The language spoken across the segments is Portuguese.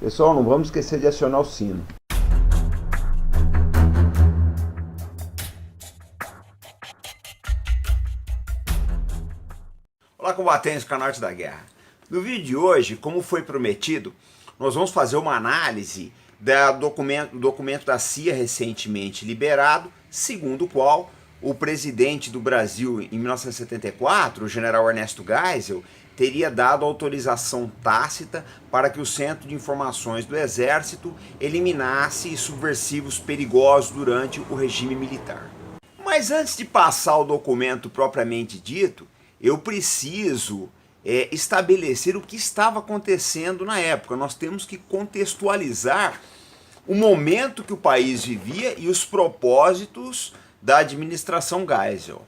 Pessoal, não vamos esquecer de acionar o sino. Olá, combatentes do canal Arte da Guerra. No vídeo de hoje, como foi prometido, nós vamos fazer uma análise do documento da CIA recentemente liberado, segundo o qual o presidente do Brasil em 1974, o general Ernesto Geisel, teria dado autorização tácita para que o Centro de Informações do Exército eliminasse subversivos perigosos durante o regime militar. Mas antes de passar o documento propriamente dito, eu preciso estabelecer o que estava acontecendo na época. Nós temos que contextualizar o momento que o país vivia e os propósitos da administração Geisel.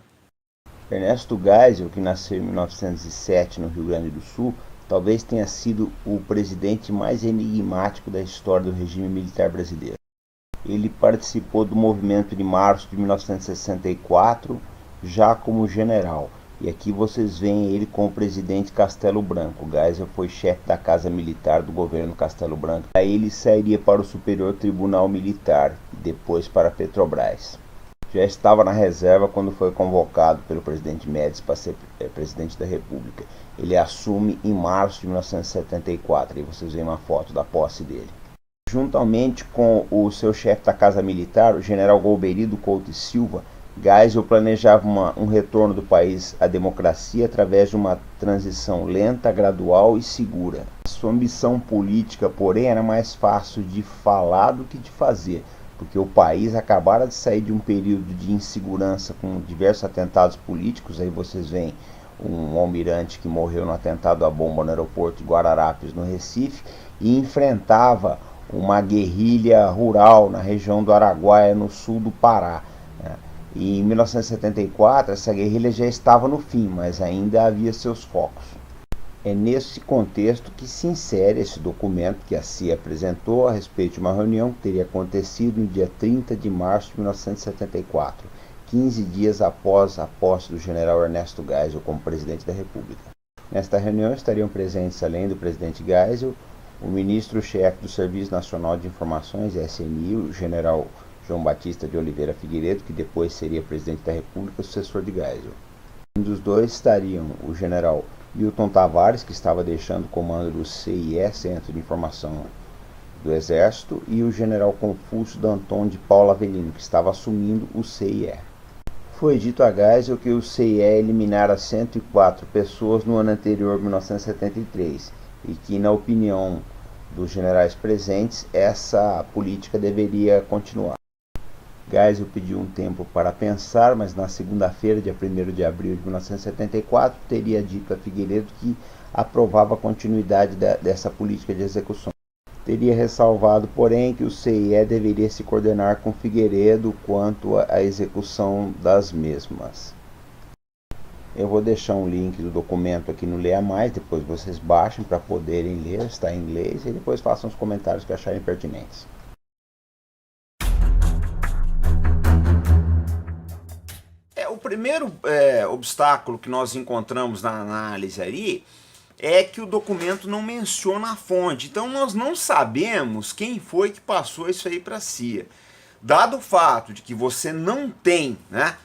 Ernesto Geisel, que nasceu em 1907 no Rio Grande do Sul, talvez tenha sido o presidente mais enigmático da história do regime militar brasileiro. Ele participou do movimento de março de 1964, já como general. E aqui vocês veem ele com o presidente Castelo Branco. Geisel foi chefe da Casa Militar do governo Castelo Branco. Aí ele sairia para o Superior Tribunal Militar e depois para a Petrobras. Já estava na reserva quando foi convocado pelo presidente Médici para ser presidente da República. Ele assume em março de 1974. E vocês veem uma foto da posse dele. Juntamente com o seu chefe da Casa Militar, o general Golbery Couto e Silva, Geisel planejava um retorno do país à democracia através de uma transição lenta, gradual e segura. Sua ambição política, porém, era mais fácil de falar do que de fazer, porque o país acabara de sair de um período de insegurança com diversos atentados políticos. Aí vocês veem um almirante que morreu no atentado à bomba no aeroporto de Guararapes, no Recife, e enfrentava uma guerrilha rural na região do Araguaia, no sul do Pará. E em 1974, essa guerrilha já estava no fim, mas ainda havia seus focos. É nesse contexto que se insere esse documento que a CIA apresentou a respeito de uma reunião que teria acontecido no dia 30 de março de 1974, 15 dias após a posse do general Ernesto Geisel como presidente da República. Nesta reunião estariam presentes, além do presidente Geisel, o ministro-chefe do Serviço Nacional de Informações, SNI, o general João Batista de Oliveira Figueiredo, que depois seria presidente da República, sucessor de Geisel. Um dos dois estariam o general Milton Tavares, que estava deixando o comando do CIE, Centro de Informação do Exército, e o general Confúcio Danton de Paula Avelino, que estava assumindo o CIE. Foi dito a Geisel que o CIE eliminara 104 pessoas no ano anterior, 1973, e que, na opinião dos generais presentes, essa política deveria continuar. Geisel pediu um tempo para pensar, mas na segunda-feira, dia 1º de abril de 1974, teria dito a Figueiredo que aprovava a continuidade dessa política de execução. Teria ressalvado, porém, que o CIE deveria se coordenar com Figueiredo quanto à execução das mesmas. Eu vou deixar um link do documento aqui no Leia Mais, depois vocês baixem para poderem ler, está em inglês, e depois façam os comentários que acharem pertinentes. O primeiro obstáculo que nós encontramos na análise aí é que o documento não menciona a fonte. Então nós não sabemos quem foi que passou isso aí para a CIA. Dado o fato de que você não tem, né,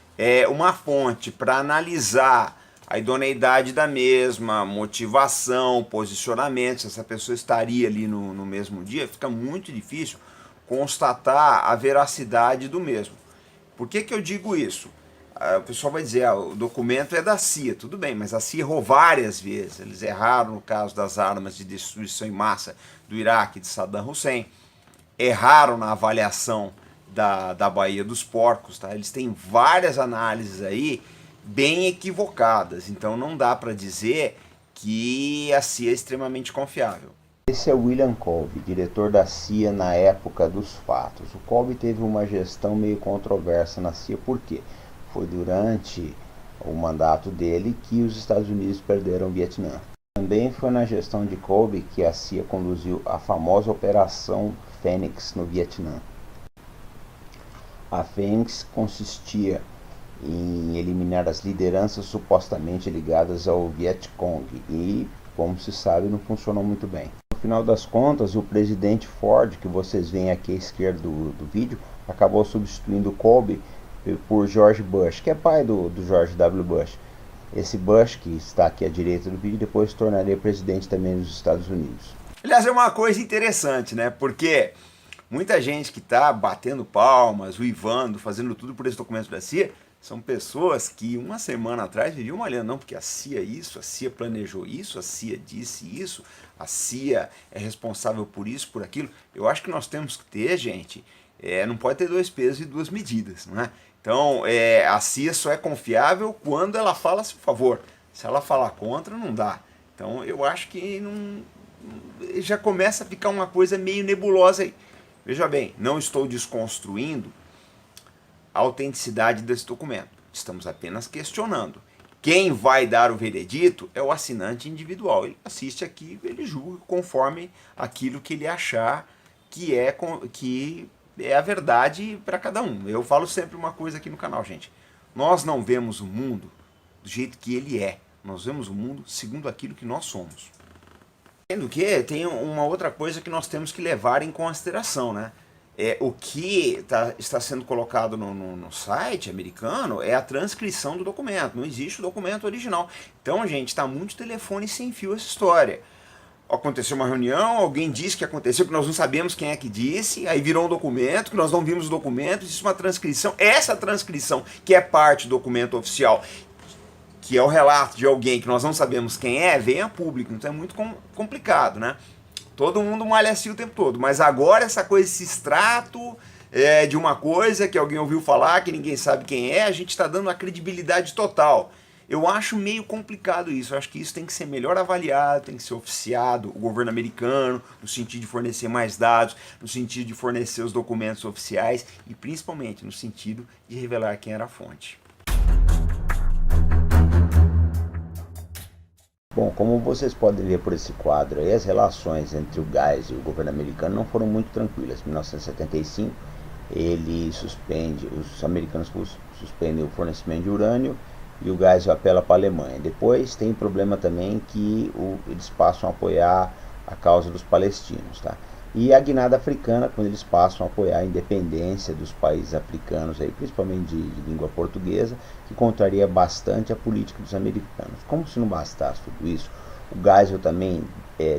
uma fonte para analisar a idoneidade da mesma, motivação, posicionamento, se essa pessoa estaria ali no mesmo dia, fica muito difícil constatar a veracidade do mesmo. Por que eu digo isso? O pessoal vai dizer, o documento é da CIA, tudo bem, mas a CIA errou várias vezes. Eles erraram no caso das armas de destruição em massa do Iraque de Saddam Hussein, erraram na avaliação da Baía dos Porcos, tá? Eles têm várias análises aí bem equivocadas, então não dá para dizer que a CIA é extremamente confiável. Esse é William Colby, diretor da CIA na época dos fatos. O Colby teve uma gestão meio controversa na CIA, por quê? Foi durante o mandato dele que os Estados Unidos perderam o Vietnã. Também foi na gestão de Colby que a CIA conduziu a famosa Operação Fênix no Vietnã. A Fênix consistia em eliminar as lideranças supostamente ligadas ao Vietcong e, como se sabe, não funcionou muito bem. No final das contas, o presidente Ford, que vocês veem aqui à esquerda do vídeo, acabou substituindo Colby por George Bush, que é pai do George W. Bush. Esse Bush, que está aqui à direita do vídeo, depois se tornaria presidente também dos Estados Unidos. Aliás, é uma coisa interessante, né? Porque muita gente que está batendo palmas, uivando, fazendo tudo por esse documento da CIA, são pessoas que uma semana atrás viviam olhando, não, porque a CIA isso, a CIA planejou isso, a CIA disse isso, a CIA é responsável por isso, por aquilo. Eu acho que nós temos que ter, gente, não pode ter dois pesos e duas medidas, não é? Então, a CIA só é confiável quando ela fala a seu favor. Se ela falar contra, não dá. Então, eu acho que já começa a ficar uma coisa meio nebulosa aí. Veja bem, não estou desconstruindo a autenticidade desse documento. Estamos apenas questionando. Quem vai dar o veredito é o assinante individual. Ele assiste aqui, ele julga conforme aquilo que ele achar que é a verdade para cada um. Eu falo sempre uma coisa aqui no canal, gente. Nós não vemos o mundo do jeito que ele é. Nós vemos o mundo segundo aquilo que nós somos. Sendo que tem uma outra coisa que nós temos que levar em consideração, né? O que está sendo colocado no site americano é a transcrição do documento, não existe o documento original. Então, gente, está muito telefone sem fio essa história. Aconteceu uma reunião, alguém disse que aconteceu, que nós não sabemos quem é que disse, aí virou um documento, que nós não vimos o documento, existe uma transcrição. Essa transcrição, que é parte do documento oficial, que é o relato de alguém que nós não sabemos quem é, vem a público, então é muito complicado, né? Todo mundo malha assim o tempo todo, mas agora essa coisa, esse extrato de uma coisa que alguém ouviu falar, que ninguém sabe quem é, a gente está dando uma credibilidade total. Eu acho meio complicado isso, eu acho que isso tem que ser melhor avaliado, tem que ser oficiado, o governo americano, no sentido de fornecer mais dados, no sentido de fornecer os documentos oficiais e principalmente no sentido de revelar quem era a fonte. Bom, como vocês podem ver por esse quadro aí, as relações entre o Geisel e o governo americano não foram muito tranquilas. Em 1975, os americanos suspendem o fornecimento de urânio e o Geisel apela para a Alemanha. Depois tem problema também que eles passam a apoiar a causa dos palestinos, tá? E a guinada africana, quando eles passam a apoiar a independência dos países africanos, aí, principalmente de língua portuguesa, que contraria bastante a política dos americanos. Como se não bastasse tudo isso, o Geisel também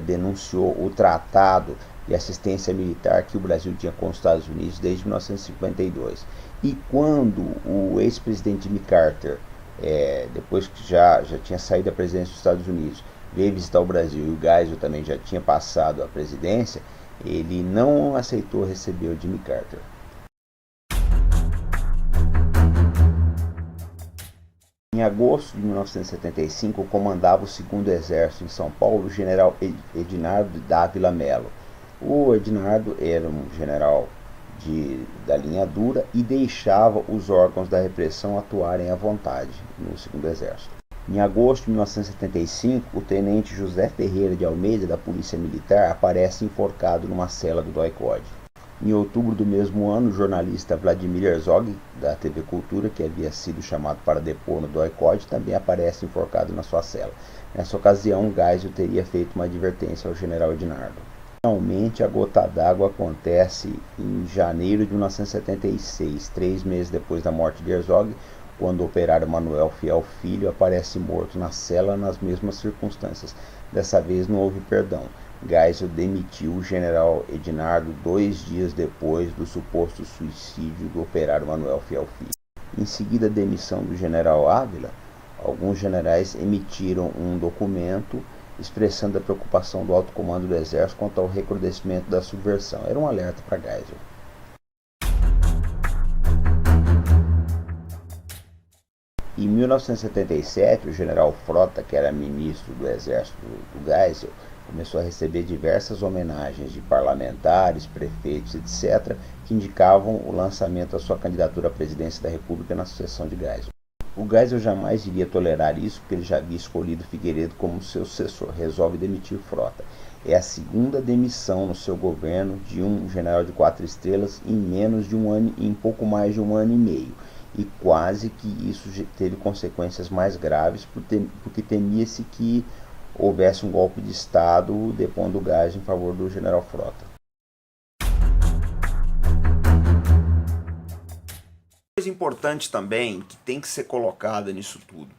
denunciou o tratado de assistência militar que o Brasil tinha com os Estados Unidos desde 1952. E quando o ex-presidente Jimmy Carter, depois que já tinha saído da presidência dos Estados Unidos, veio visitar o Brasil e o Geisel também já tinha passado a presidência, ele não aceitou receber o Jimmy Carter. Em agosto de 1975, comandava o 2º Exército em São Paulo o general Edinardo Dávila Melo. O Edinardo era um general da linha dura e deixava os órgãos da repressão atuarem à vontade no 2º Exército. Em agosto de 1975, o tenente José Ferreira de Almeida, da Polícia Militar, aparece enforcado numa cela do DOI-CODE. Em outubro do mesmo ano, o jornalista Vladimir Herzog, da TV Cultura, que havia sido chamado para depor no DOI-CODE, também aparece enforcado na sua cela. Nessa ocasião, Geisel teria feito uma advertência ao general Edinardo. Finalmente, a gota d'água acontece em janeiro de 1976, 3 meses depois da morte de Herzog, quando o operário Manuel Fiel Filho aparece morto na cela nas mesmas circunstâncias. Dessa vez não houve perdão. Geisel demitiu o general Edinardo 2 dias depois do suposto suicídio do operário Manuel Fiel Filho. Em seguida à demissão do general Ávila, alguns generais emitiram um documento expressando a preocupação do alto comando do Exército quanto ao recrudescimento da subversão. Era um alerta para Geisel. Em 1977, o general Frota, que era ministro do Exército do Geisel, começou a receber diversas homenagens de parlamentares, prefeitos, etc., que indicavam o lançamento da sua candidatura à presidência da República na sucessão de Geisel. O Geisel jamais iria tolerar isso, porque ele já havia escolhido Figueiredo como seu sucessor. Resolve demitir Frota. É a segunda demissão no seu governo de um general de 4 estrelas em pouco mais de um ano e meio. E quase que isso teve consequências mais graves, porque temia-se que houvesse um golpe de Estado depondo o Geisel em favor do general Frota. Coisa importante também que tem que ser colocada nisso tudo.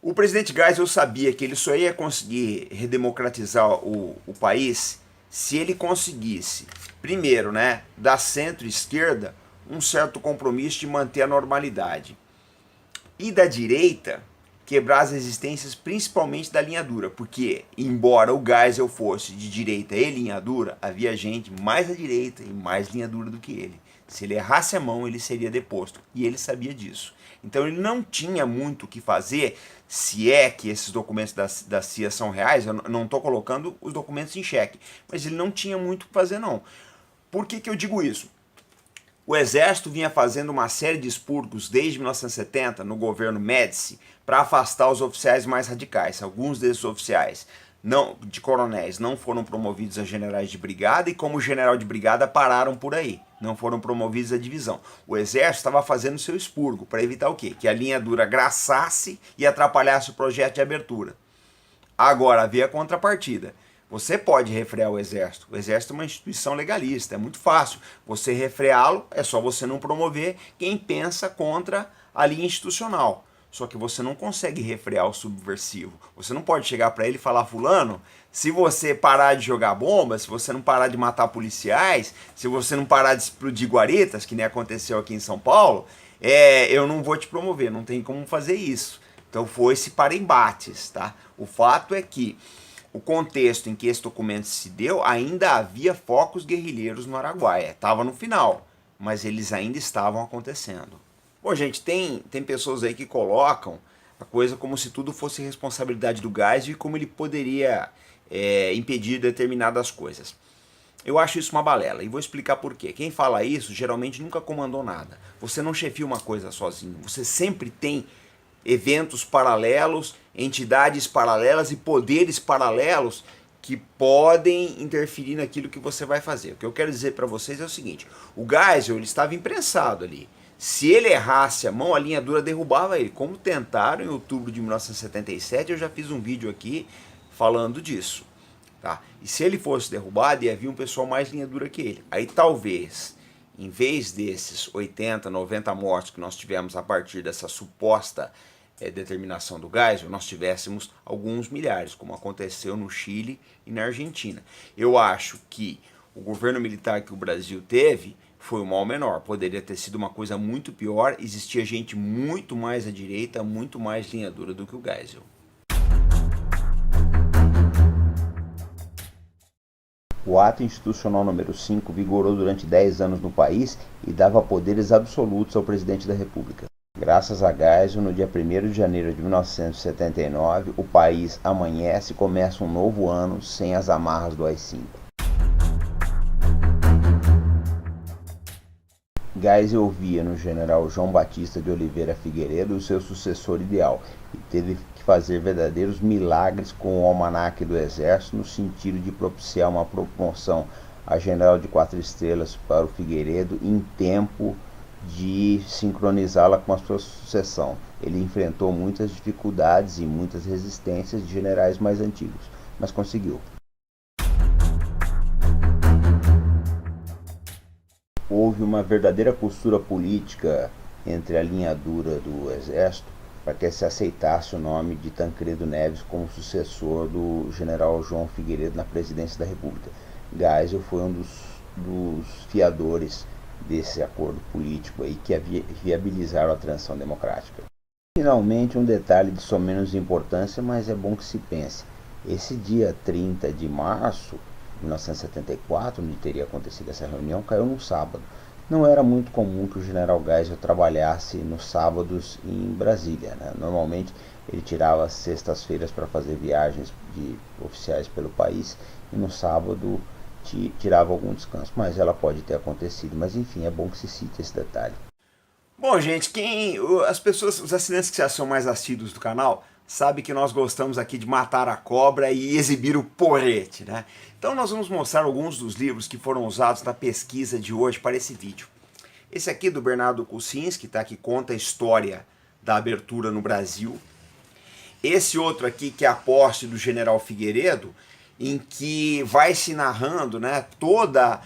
O presidente Geisel sabia que ele só ia conseguir redemocratizar o país se ele conseguisse, primeiro, né, da centro-esquerda, um certo compromisso de manter a normalidade. E da direita, quebrar as resistências principalmente da linha dura, porque, embora o Geisel fosse de direita e linha dura, havia gente mais à direita e mais linha dura do que ele. Se ele errasse a mão, ele seria deposto, e ele sabia disso. Então ele não tinha muito o que fazer, se é que esses documentos da CIA são reais. Eu não estou colocando os documentos em xeque, mas ele não tinha muito o que fazer não. Por que eu digo isso? O Exército vinha fazendo uma série de expurgos desde 1970 no governo Médici para afastar os oficiais mais radicais. Alguns desses oficiais de coronéis não foram promovidos a generais de brigada e como general de brigada pararam por aí, não foram promovidos a divisão. O Exército estava fazendo seu expurgo para evitar o quê? Que a linha dura graçasse e atrapalhasse o projeto de abertura. Agora havia a contrapartida. Você pode refrear o Exército. O Exército é uma instituição legalista, é muito fácil. Você refreá-lo, é só você não promover quem pensa contra a linha institucional. Só que você não consegue refrear o subversivo. Você não pode chegar para ele e falar: fulano, se você parar de jogar bombas, se você não parar de matar policiais, se você não parar de explodir guaretas, que nem aconteceu aqui em São Paulo, eu não vou te promover, não tem como fazer isso. Então foi-se para embates, tá? O fato é que o contexto em que esse documento se deu, ainda havia focos guerrilheiros no Araguaia. Estava no final, mas eles ainda estavam acontecendo. Bom, gente, tem pessoas aí que colocam a coisa como se tudo fosse responsabilidade do Geisel e como ele poderia impedir determinadas coisas. Eu acho isso uma balela e vou explicar por quê. Quem fala isso geralmente nunca comandou nada. Você não chefia uma coisa sozinho, você sempre tem eventos paralelos, entidades paralelas e poderes paralelos que podem interferir naquilo que você vai fazer. O que eu quero dizer para vocês é o seguinte: o Geisel ele estava imprensado ali. Se ele errasse a mão, a linha dura derrubava ele, como tentaram em outubro de 1977. Eu já fiz um vídeo aqui falando disso. Tá? E se ele fosse derrubado, ia vir um pessoal mais linha dura que ele. Aí talvez, em vez desses 80, 90 mortos que nós tivemos a partir dessa suposta determinação do Geisel, nós tivéssemos alguns milhares, como aconteceu no Chile e na Argentina. Eu acho que o governo militar que o Brasil teve foi o mal menor. Poderia ter sido uma coisa muito pior. Existia gente muito mais à direita, muito mais linha dura do que o Geisel. O ato institucional número 5 vigorou durante 10 anos no país e dava poderes absolutos ao presidente da República. Graças a Geisel, no dia 1º de janeiro de 1979, o país amanhece e começa um novo ano sem as amarras do AI-5. Geisel via no general João Batista de Oliveira Figueiredo o seu sucessor ideal e teve que fazer verdadeiros milagres com o almanaque do Exército no sentido de propiciar uma promoção a general de 4 estrelas para o Figueiredo em tempo de sincronizá-la com a sua sucessão. Ele enfrentou muitas dificuldades e muitas resistências de generais mais antigos, mas conseguiu. Houve uma verdadeira costura política entre a linha dura do Exército para que se aceitasse o nome de Tancredo Neves como sucessor do general João Figueiredo na presidência da República. Geisel foi um dos fiadores desse acordo político aí que viabilizaram a transição democrática. Finalmente, um detalhe de só menos importância, mas é bom que se pense. Esse dia 30 de março de 1974, onde teria acontecido essa reunião, caiu num sábado. Não era muito comum que o general Geisel trabalhasse nos sábados em Brasília, né? Normalmente ele tirava sextas-feiras para fazer viagens de oficiais pelo país e no sábado tirava algum descanso, mas ela pode ter acontecido, mas enfim, é bom que se cite esse detalhe. Bom, gente, os assinantes que já são mais assíduos do canal, sabe que nós gostamos aqui de matar a cobra e exibir o porrete, né? Então nós vamos mostrar alguns dos livros que foram usados na pesquisa de hoje para esse vídeo. Esse aqui do Bernardo Kucinski, tá? Que conta a história da abertura no Brasil. Esse outro aqui, que é a posse do general Figueiredo, em que vai se narrando, né, toda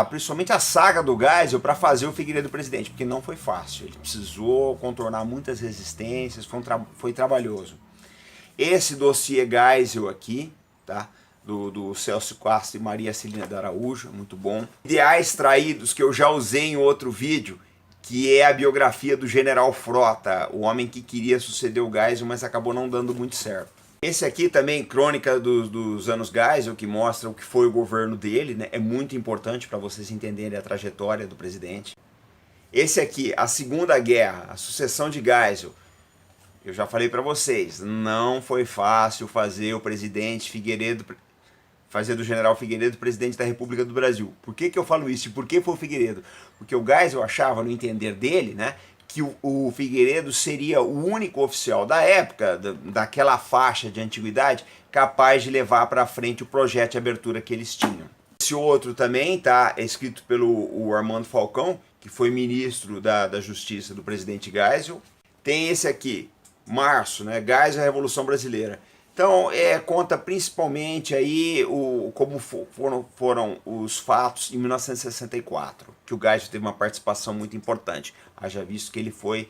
principalmente a saga do Geisel para fazer o Figueiredo presidente, porque não foi fácil. Ele precisou contornar muitas resistências, foi trabalhoso. Esse dossiê Geisel aqui, tá? Do Celso Castro e Maria Celina de Araújo, muito bom. Ideais Traídos, que eu já usei em outro vídeo, que é a biografia do General Frota, o homem que queria suceder o Geisel, mas acabou não dando muito certo. Esse aqui também, crônica dos anos Geisel, que mostra o que foi o governo dele, né? É muito importante para vocês entenderem a trajetória do presidente. Esse aqui, a Segunda Guerra, a sucessão de Geisel. Eu já falei para vocês, não foi fácil fazer o presidente Figueiredo, fazer do general Figueiredo presidente da República do Brasil. Por que eu falo isso? E por que foi o Figueiredo? Porque o Geisel achava, no entender dele, né, que o Figueiredo seria o único oficial da época, daquela faixa de antiguidade, capaz de levar para frente o projeto de abertura que eles tinham. Esse outro também é escrito pelo Armando Falcão, que foi ministro da Justiça do presidente Geisel. Tem esse aqui, Março, né, Geisel e a Revolução Brasileira. Então, conta principalmente aí como foram os fatos em 1964, que o Geisel teve uma participação muito importante, haja visto que ele foi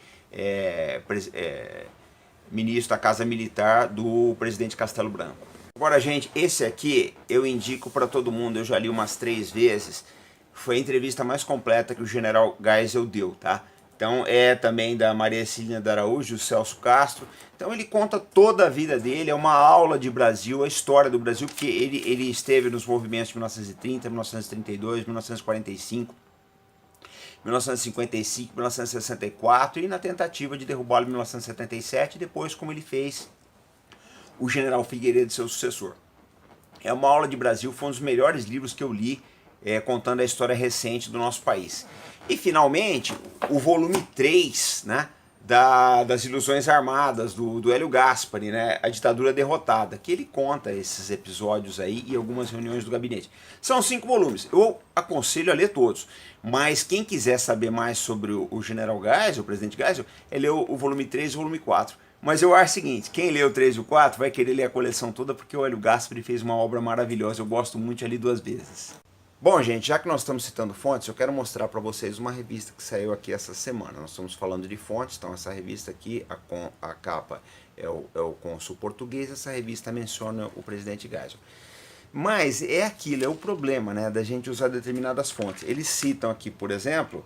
ministro da Casa Militar do presidente Castelo Branco. Agora, gente, esse aqui eu indico para todo mundo, eu já li umas 3 vezes, foi a entrevista mais completa que o general Geisel deu, tá? Então é também da Maria Celina de Araújo, o Celso Castro. Então ele conta toda a vida dele, é uma aula de Brasil, a história do Brasil, porque ele esteve nos movimentos de 1930, 1932, 1945, 1955, 1964 e na tentativa de derrubá-lo em 1977, e depois como ele fez o general Figueiredo, seu sucessor. É uma aula de Brasil, foi um dos melhores livros que eu li, contando a história recente do nosso país. E finalmente, o volume 3, né, das Ilusões Armadas, do Hélio Gaspari, né, A Ditadura Derrotada, que ele conta esses episódios aí e algumas reuniões do gabinete. São 5 volumes, eu aconselho a ler todos, mas quem quiser saber mais sobre o general Geisel, o presidente Geisel, é ler o volume 3 e o volume 4. Mas eu acho o seguinte, quem lê o 3 e o 4 vai querer ler a coleção toda, porque o Hélio Gaspari fez uma obra maravilhosa, eu gosto muito, já li 2 vezes. Bom, gente, já que nós estamos citando fontes, eu quero mostrar para vocês uma revista que saiu aqui essa semana. Nós estamos falando de fontes, então essa revista aqui, a capa é o Cônsul Português, essa revista menciona o presidente Geisel. Mas é aquilo, é o problema, né, da gente usar determinadas fontes. Eles citam aqui, por exemplo,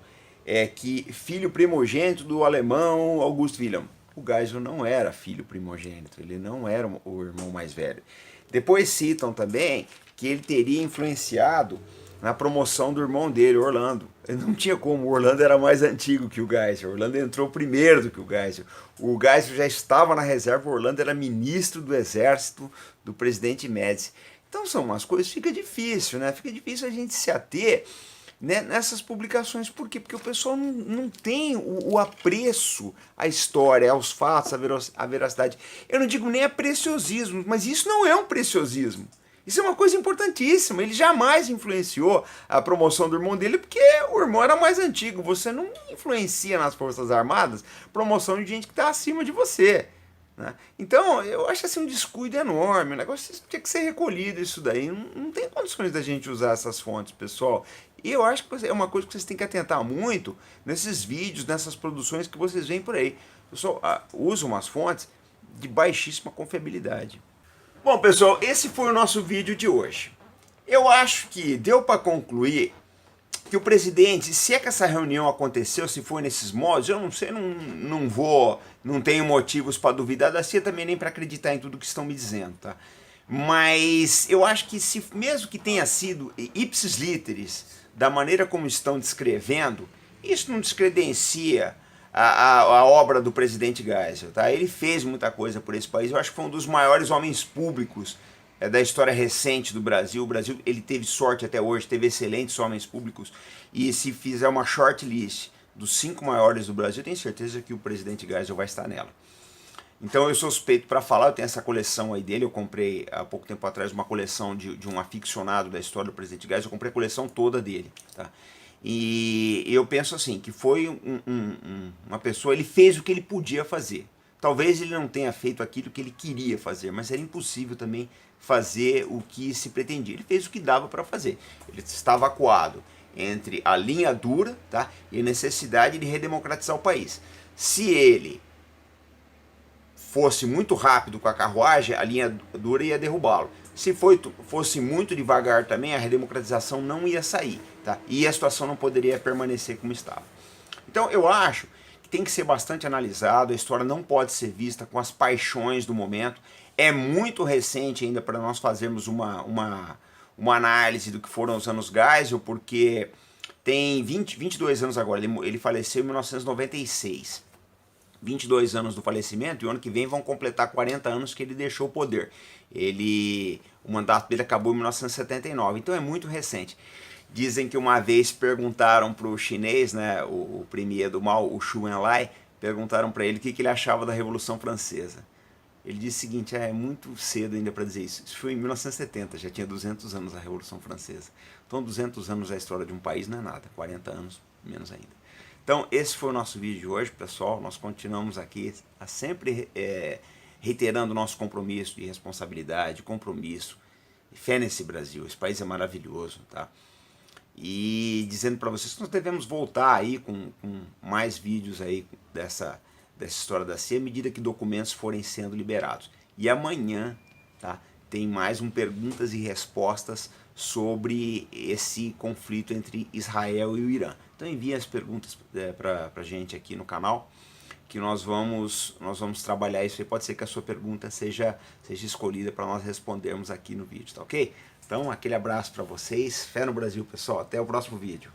que filho primogênito do alemão August Wilhelm. O Geisel não era filho primogênito, ele não era o irmão mais velho. Depois citam também que ele teria influenciado na promoção do irmão dele, Orlando. Ele não tinha como, o Orlando era mais antigo que o Geisel, o Orlando entrou primeiro do que o Geisel. O Geisel já estava na reserva, o Orlando era ministro do exército do presidente Médici. Então são umas coisas, fica difícil, né? Fica difícil a gente se ater, né, nessas publicações. Por quê? Porque o pessoal não tem o apreço à história, aos fatos, à veracidade. Eu não digo nem a preciosismo, mas isso não é um preciosismo. Isso é uma coisa importantíssima, ele jamais influenciou a promoção do irmão dele, porque o irmão era mais antigo, você não influencia nas Forças Armadas promoção de gente que está acima de você, né? Então, eu acho assim um descuido enorme, o negócio tinha que ser recolhido isso daí, não tem condições da gente usar essas fontes, pessoal. E eu acho que é uma coisa que vocês têm que atentar muito nesses vídeos, nessas produções que vocês veem por aí. O pessoal usa umas fontes de baixíssima confiabilidade. Bom, pessoal, esse foi o nosso vídeo de hoje. Eu acho que deu para concluir que o presidente, se é que essa reunião aconteceu, se foi nesses modos, eu não sei, não tenho motivos para duvidar da CIA também, nem para acreditar em tudo que estão me dizendo, tá? Mas eu acho que mesmo que tenha sido ipsis literis, da maneira como estão descrevendo, isso não descredencia a obra do presidente Geisel, tá? Ele fez muita coisa por esse país, eu acho que foi um dos maiores homens públicos da história recente do Brasil. O Brasil, ele teve sorte até hoje, teve excelentes homens públicos, e se fizer uma short list dos 5 maiores do Brasil, eu tenho certeza que o presidente Geisel vai estar nela. Então eu sou suspeito para falar, eu tenho essa coleção aí dele, eu comprei há pouco tempo atrás uma coleção de um aficionado da história do presidente Geisel, eu comprei a coleção toda dele, tá? E eu penso assim, que foi uma pessoa, ele fez o que ele podia fazer, Talvez ele não tenha feito aquilo que ele queria fazer, mas era impossível também fazer o que se pretendia. Ele fez o que dava para fazer. Ele estava acuado entre a linha dura, tá, e a necessidade de redemocratizar o país. Se ele fosse muito rápido com a carruagem, a linha dura ia derrubá-lo. Se fosse muito devagar também, a redemocratização não ia sair, tá? E a situação não poderia permanecer como estava. Então eu acho que tem que ser bastante analisado, a história não pode ser vista com as paixões do momento. É muito recente ainda para nós fazermos uma análise do que foram os anos Geisel, porque tem 22 anos agora, ele faleceu em 1996. 22 anos do falecimento, e o ano que vem vão completar 40 anos que ele deixou o poder. O mandato dele acabou em 1979, então é muito recente. Dizem que uma vez perguntaram para o chinês, né, o premier do Mao, o Xu Enlai, perguntaram para ele o que ele achava da Revolução Francesa. Ele disse o seguinte: é muito cedo ainda para dizer isso. Isso foi em 1970, já tinha 200 anos a Revolução Francesa. Então 200 anos da história de um país não é nada, 40 anos menos ainda. Então esse foi o nosso vídeo de hoje, pessoal. Nós continuamos aqui sempre reiterando o nosso compromisso de responsabilidade, compromisso, fé nesse Brasil. Esse país é maravilhoso, tá? E dizendo para vocês que nós devemos voltar aí com mais vídeos aí dessa história da CIA à medida que documentos forem sendo liberados. E amanhã, tá, tem mais perguntas e respostas sobre esse conflito entre Israel e o Irã. Então envie as perguntas para a gente aqui no canal, que nós vamos trabalhar isso aí. Pode ser que a sua pergunta seja escolhida para nós respondermos aqui no vídeo, tá ok? Então aquele abraço para vocês, fé no Brasil, pessoal, até o próximo vídeo.